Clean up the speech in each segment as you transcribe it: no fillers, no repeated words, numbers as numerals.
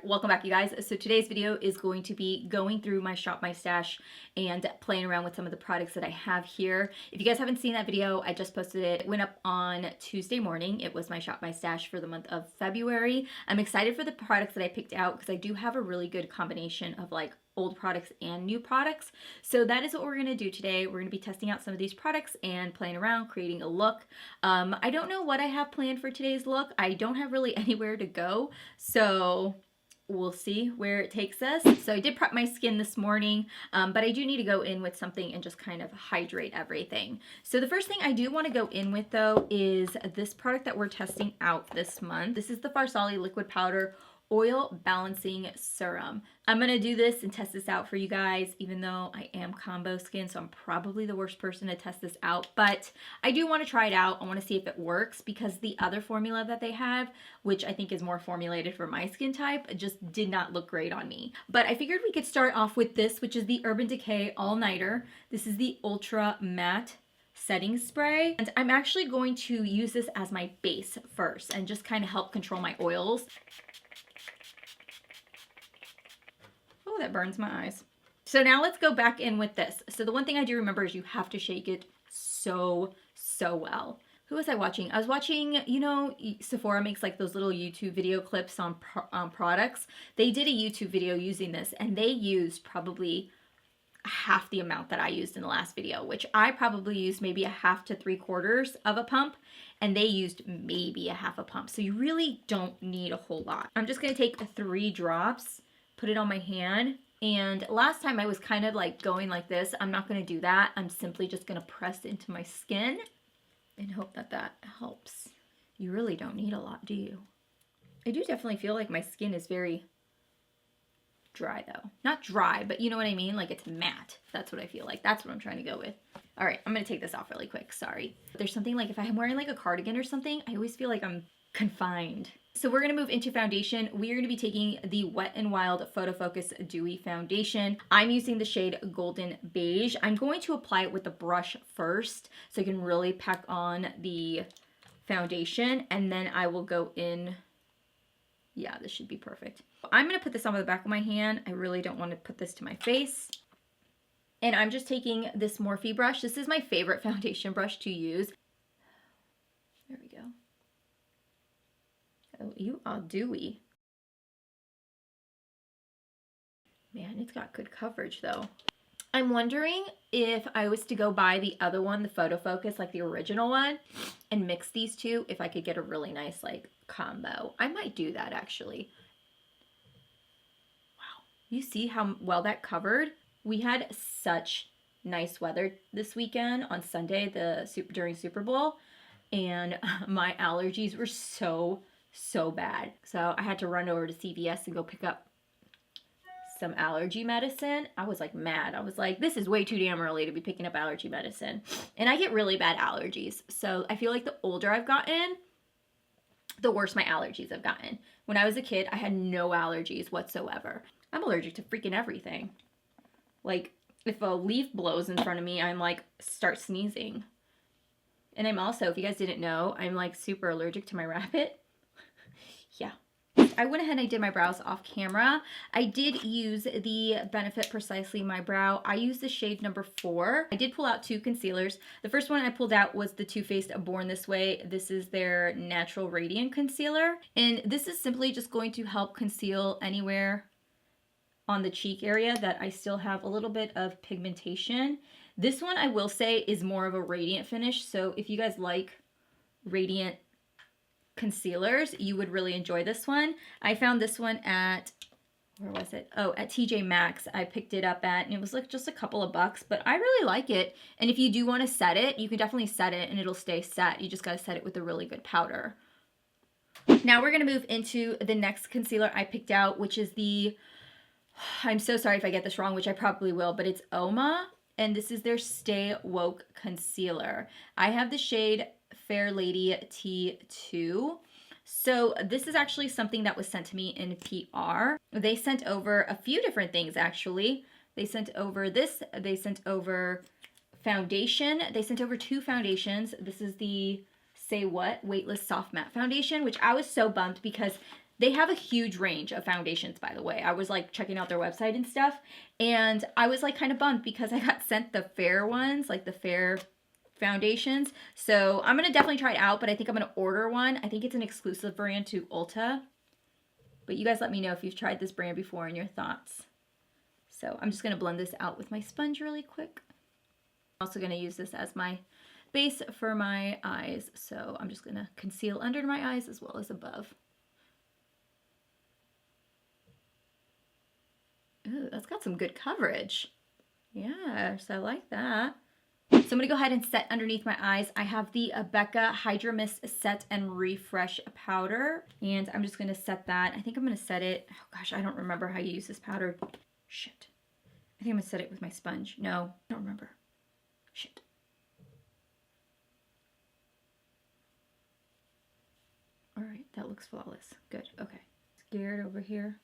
welcome back you guys. So today's video is going to be going through my Shop My Stash and playing around with some of the products that I have here. If you guys haven't seen that video, I just posted it. It went up on Tuesday morning. It was my Shop My Stash for the month of February. I'm excited for the products that I picked out because I do have a really good combination of like old products and new products. So that is what we're going to do today. We're going to be testing out some of these products and playing around, creating a look. I don't know what I have planned for today's look. I don't have really anywhere to go. So we'll see where it takes us. So I did prep my skin this morning, but I do need to go in with something and just kind of hydrate everything. So the first thing I do want to go in with though is this product that we're testing out this month. This is the Farsali Liquid Powder Oil Balancing Serum. I'm going to do this and test this out for you guys, even though I am combo skin, so I'm probably the worst person to test this out, but I do want to try it out. I want to see if it works because the other formula that they have, which I think is more formulated for my skin type, just did not look great on me. But I figured we could start off with this, which is the Urban Decay All Nighter. This is the Ultra Matte Setting Spray, and I'm actually going to use this as my base first and just kind of help control my oils. Oh, that burns my eyes. So now let's go back in with this. So the one thing I do remember is you have to shake it so well. Who was I watching? I was watching, you know, Sephora makes like those little YouTube video clips on products. They did a YouTube video using this and they used probably half the amount that I used in the last video, which I probably used maybe a half to 3/4 of a pump and they used maybe a half a pump. So you really don't need a whole lot. I'm just going to take 3 drops, put it on my hand, and last time I was kind of like going like this. I'm not going to do that. I'm simply just going to press into my skin and hope that that helps. You really don't need a lot, do you? I do definitely feel like my skin is very dry though. Not dry, but you know what I mean? Like it's matte. That's what I feel like. That's what I'm trying to go with. All right, I'm going to take this off really quick. Sorry. There's something like if I'm wearing like a cardigan or something, I always feel like I'm confined. So we're going to move into foundation. We are going to be taking the Wet n Wild Photo Focus Dewy Foundation. I'm using the shade Golden Beige. I'm going to apply it with the brush first so I can really pack on the foundation, and then I will go in. Yeah, this should be perfect. I'm going to put this on the back of my hand. I really don't want to put this to my face. And I'm just taking this Morphe brush. This is my favorite foundation brush to use. There we go. Oh, you are dewy. Man, it's got good coverage though. I'm wondering if I was to go buy the other one, the Photo Focus, like the original one, and mix these two, if I could get a really nice like combo. I might do that actually. Wow, you see how well that covered? We had such nice weather this weekend on Sunday, during Super Bowl, and my allergies were so bad. So I had to run over to CVS and go pick up some allergy medicine. I was like mad. I was like, this is way too damn early to be picking up allergy medicine. And I get really bad allergies. So I feel like the older I've gotten, the worse my allergies have gotten. When I was a kid, I had no allergies whatsoever. I'm allergic to freaking everything. Like if a leaf blows in front of me, I'm like, start sneezing. And I'm also, if you guys didn't know, I'm like super allergic to my rabbit. Yeah. I went ahead and I did my brows off camera. I did use the Benefit Precisely My Brow. I used the shade number 4. I did pull out 2 concealers. The first one I pulled out was the Too Faced Born This Way. This is their Natural Radiant Concealer. And this is simply just going to help conceal anywhere on the cheek area that I still have a little bit of pigmentation. This one I will say is more of a radiant finish. So if you guys like radiant concealers, you would really enjoy this one. I found this one at, where was it? Oh, at TJ Maxx. I picked it up at, and it was like just a couple of bucks, but I really like it. And if you do want to set it, you can definitely set it and it'll stay set. You just got to set it with a really good powder. Now we're going to move into the next concealer I picked out, which is the, I'm so sorry if I get this wrong, which I probably will, but it's Oma, and this is their Stay Woke Concealer. I have the shade Fair Lady T2. So this is actually something that was sent to me in PR. They sent over a few different things actually. They sent over this, they sent over foundation, they sent over 2 foundations. This is the Say What Weightless Soft Matte Foundation, which I was so bummed because They have a huge range of foundations, by the way. I was like checking out their website and stuff, and I was like kind of bummed because I got sent the fair ones, like the fair foundations. So I'm going to definitely try it out, but I think I'm going to order one. I think it's an exclusive brand to Ulta. But you guys let me know if you've tried this brand before and your thoughts. So I'm just going to blend this out with my sponge really quick. I'm also going to use this as my base for my eyes. So I'm just going to conceal under my eyes as well as above. Ooh, that's got some good coverage. Yes, I like that. So I'm going to go ahead and set underneath my eyes. I have the Becca Hydra Mist Set and Refresh Powder. And I'm just going to set that. I think I'm going to set it. Oh gosh, I don't remember how you use this powder. Shit. I think I'm going to set it with my sponge. No, I don't remember. Shit. All right, that looks flawless. Good, okay. Scared over here.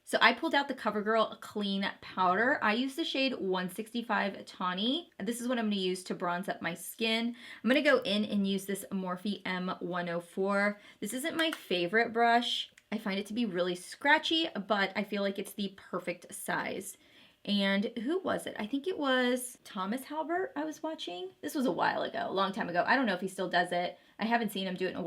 So I pulled out the Covergirl Clean Powder. I use the shade 165 Tawny. This is what I'm going to use to bronze up my skin. I'm going to go in and use this Morphe M104. This isn't my favorite brush. I find it to be really scratchy, but I feel like it's the perfect size. And who was it? I think it was Thomas Halbert I was watching. This was a while ago, a long time ago. I don't know if he still does it. I haven't seen him do it in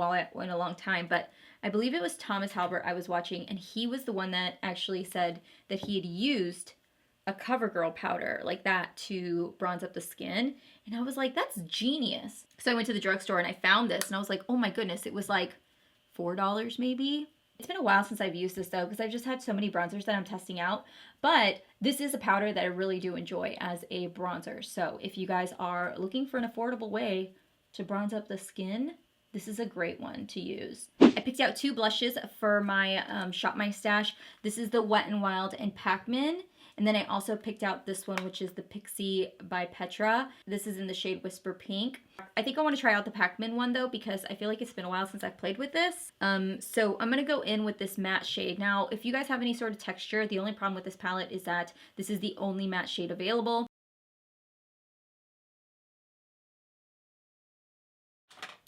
a long time, but I believe it was Thomas Halbert I was watching, and he was the one that actually said that he had used a CoverGirl powder like that to bronze up the skin. And I was like, that's genius. So I went to the drugstore and I found this, and I was like, oh my goodness, it was like $4 maybe. It's been a while since I've used this though, because I've just had so many bronzers that I'm testing out. But this is a powder that I really do enjoy as a bronzer. So if you guys are looking for an affordable way to bronze up the skin, this is a great one to use. I picked out two blushes for my Shop My Stash. This is the Wet n Wild and Pac-Man. And then I also picked out this one, which is the Pixie by Petra. This is in the shade Whisper Pink. I think I want to try out the Pac-Man one though, because I feel like it's been a while since I've played with this. So I'm going to go in with this matte shade. Now, if you guys have any sort of texture, the only problem with this palette is that this is the only matte shade available.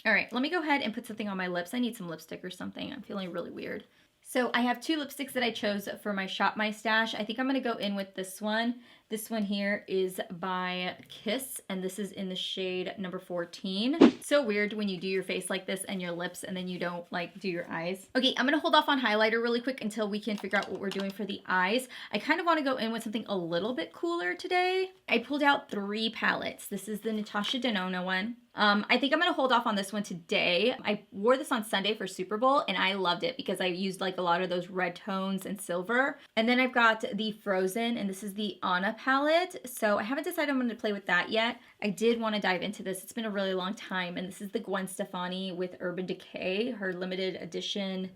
All right, let me go ahead and put something on my lips. I need some lipstick or something. I'm feeling really weird. So I have two lipsticks that I chose for my Shop My Stash. I think I'm going to go in with this one. This one here is by Kiss, and this is in the shade number 14. So weird when you do your face like this and your lips and then you don't like do your eyes. Okay, I'm going to hold off on highlighter really quick until we can figure out what we're doing for the eyes. I kind of want to go in with something a little bit cooler today. I pulled out 3 palettes. This is the Natasha Denona one. I think I'm going to hold off on this one today. I wore this on Sunday for Super Bowl and I loved it because I used like a lot of those red tones and silver. And then I've got the Frozen, and this is the Anna palette. So I haven't decided I'm going to play with that yet. I did want to dive into this. It's been a really long time, and this is the Gwen Stefani with Urban Decay, her limited edition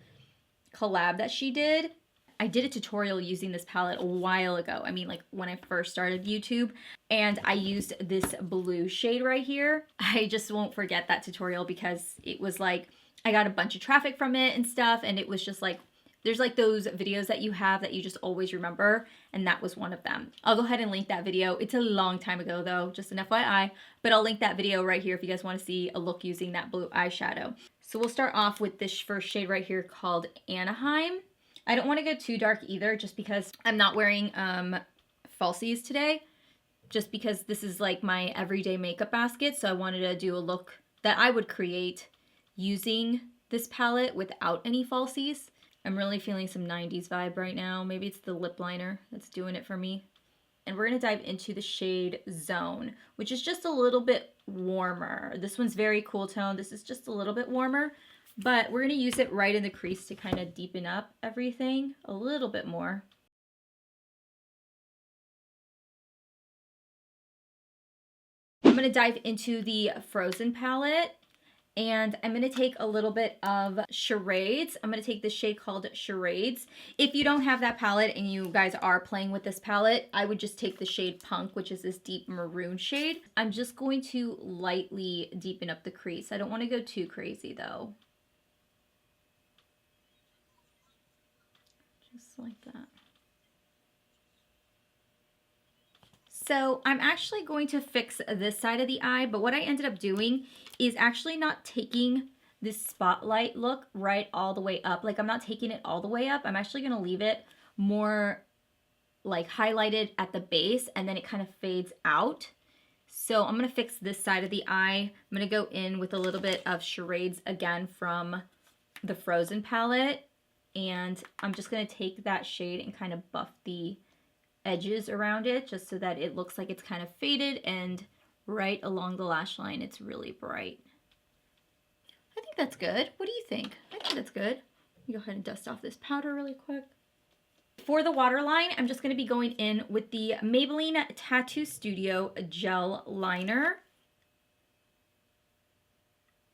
collab that she did. I did a tutorial using this palette a while ago. I mean, like when I first started YouTube, and I used this blue shade right here. I just won't forget that tutorial because it was like, I got a bunch of traffic from it and stuff, and it was just like, there's like those videos that you have that you just always remember, and that was one of them. I'll go ahead and link that video. It's a long time ago though, just an FYI, but I'll link that video right here if you guys want to see a look using that blue eyeshadow. So we'll start off with this first shade right here called Anaheim. I don't want to go too dark either, just because I'm not wearing falsies today, just because this is like my everyday makeup basket. So I wanted to do a look that I would create using this palette without any falsies. I'm really feeling some 90s vibe right now. Maybe it's the lip liner that's doing it for me. And we're going to dive into the shade Zone, which is just a little bit warmer. This one's very cool tone. This is just a little bit warmer. But we're going to use it right in the crease to kind of deepen up everything a little bit more. I'm going to dive into the Frozen palette, and I'm going to take a little bit of Charades. I'm going to take this shade called Charades. If you don't have that palette and you guys are playing with this palette, I would just take the shade Punk, which is this deep maroon shade. I'm just going to lightly deepen up the crease. I don't want to go too crazy though. Just like that. So I'm actually going to fix this side of the eye, but what I ended up doing is actually not taking this spotlight look right all the way up. Like I'm not taking it all the way up. I'm actually going to leave it more like highlighted at the base, and then it kind of fades out. So I'm going to fix this side of the eye. I'm going to go in with a little bit of Charades again from the Frozen palette. And I'm just going to take that shade and kind of buff the edges around it just so that it looks like it's kind of faded, and right along the lash line it's really bright. I think that's good. What do you think? I think that's good. Let me go ahead and dust off this powder really quick. For the waterline, I'm just going to be going in with the Maybelline Tattoo Studio Gel Liner.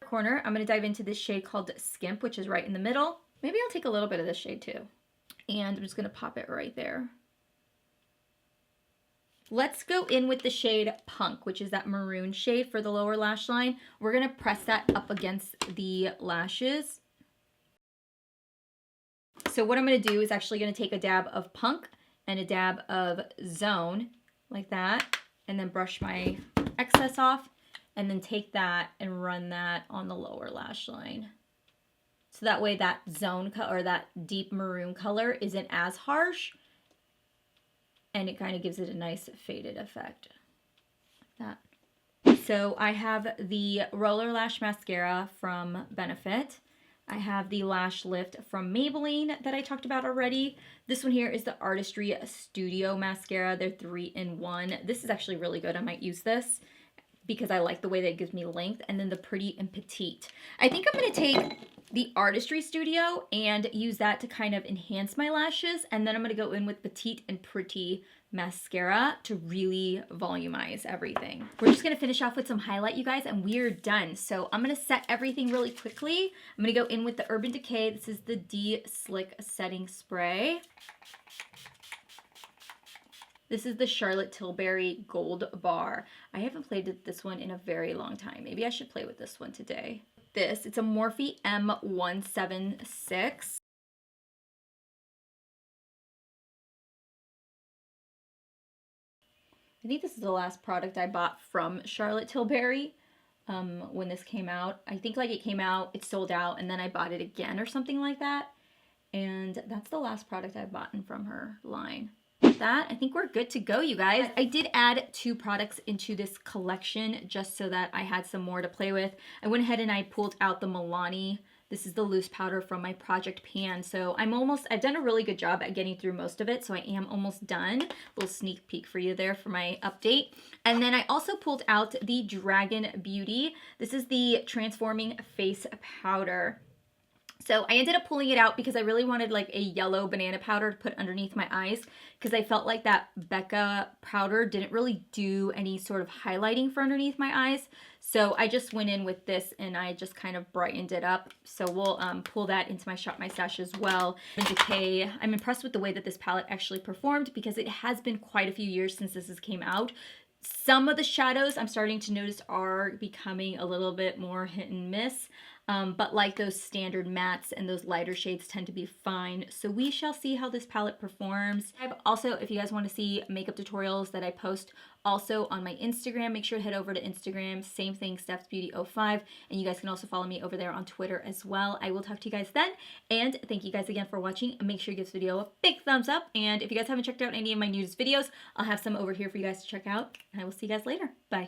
Corner, I'm going to dive into this shade called Skimp, which is right in the middle. Maybe I'll take a little bit of this shade too. And I'm just going to pop it right there. Let's go in with the shade Punk, which is that maroon shade for the lower lash line. We're going to press that up against the lashes. So what I'm going to do is actually going to take a dab of Punk and a dab of Zone, like that, and then brush my excess off, and then take that and run that on the lower lash line. So that way that zone or that deep maroon color isn't as harsh, and it kind of gives it a nice faded effect. Like that. So I have the Roller Lash Mascara from Benefit. I have the Lash Lift from Maybelline that I talked about already. This one here is the Artistry Studio Mascara. They're 3-in-1. This is actually really good. I might use this because I like the way that it gives me length. And then the Pretty and Petite. I think I'm going to take the Artistry Studio and use that to kind of enhance my lashes. And then I'm going to go in with Petite and Pretty mascara to really volumize everything. We're just going to finish off with some highlight, you guys, and we're done. So I'm going to set everything really quickly. I'm going to go in with the Urban Decay. This is the D-Slick Setting Spray. This is the Charlotte Tilbury Gold Bar. I haven't played with this one in a very long time. Maybe I should play with this one today. It's a Morphe M176. I think this is the last product I bought from Charlotte Tilbury when this came out. I think like it came out, it sold out, and then I bought it again or something like that. And that's the last product I've bought from her line. With that, I think we're good to go, you guys. I did add 2 products into this collection just so that I had some more to play with. I went ahead and I pulled out the Milani. This is the loose powder from my Project Pan. So I've done a really good job at getting through most of it. So I am almost done. A little sneak peek for you there for my update. And then I also pulled out the Dragon Beauty. This is the Transforming Face Powder. So I ended up pulling it out because I really wanted like a yellow banana powder to put underneath my eyes, because I felt like that Becca powder didn't really do any sort of highlighting for underneath my eyes. So I just went in with this and I just kind of brightened it up. So we'll pull that into my Shop My Stash as well. Decay, I'm impressed with the way that this palette actually performed because it has been quite a few years since this came out. Some of the shadows I'm starting to notice are becoming a little bit more hit and miss. But like those standard mattes and those lighter shades tend to be fine. So we shall see how this palette performs. I've also, if you guys want to see makeup tutorials that I post also on my Instagram, make sure to head over to Instagram. Same thing, Steph's Beauty 05. And you guys can also follow me over there on Twitter as well. I will talk to you guys then. And thank you guys again for watching. Make sure you give this video a big thumbs up. And if you guys haven't checked out any of my newest videos, I'll have some over here for you guys to check out. And I will see you guys later. Bye.